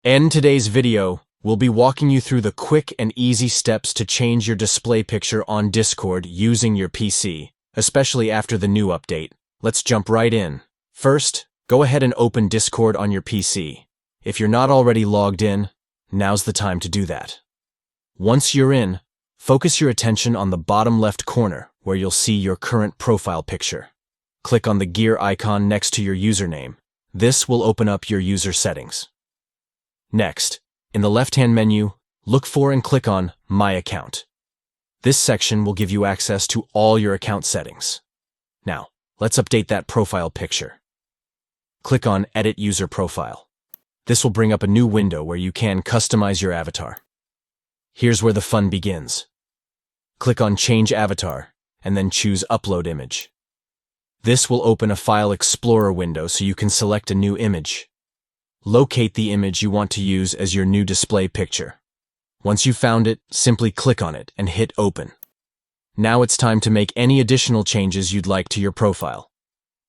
In today's video, we'll be walking you through the quick and easy steps to change your display picture on Discord using your PC, especially after the new update. Let's jump right in. First, go ahead and open Discord on your PC. If you're not already logged in, now's the time to do that. Once you're in, focus your attention on the bottom left corner where you'll see your current profile picture. Click on the gear icon next to your username. This will open up your user settings. Next, in the left-hand menu, look for and click on My Account. This section will give you access to all your account settings. Now, let's update that profile picture. Click on Edit User Profile. This will bring up a new window where you can customize your avatar. Here's where the fun begins. Click on Change Avatar, and then choose Upload Image. This will open a File Explorer window so you can select a new image. Locate the image you want to use as your new display picture. Once you've found it, simply click on it and hit Open. Now it's time to make any additional changes you'd like to your profile.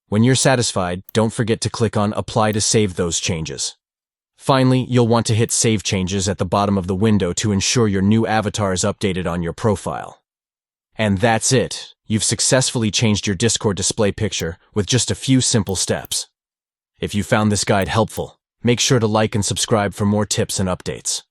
When you're satisfied, don't forget to click on Apply to save those changes. Finally, you'll want to hit Save Changes at the bottom of the window to ensure your new avatar is updated on your profile. And that's it. You've successfully changed your Discord display picture with just a few simple steps. If you found this guide helpful, make sure to like and subscribe for more tips and updates.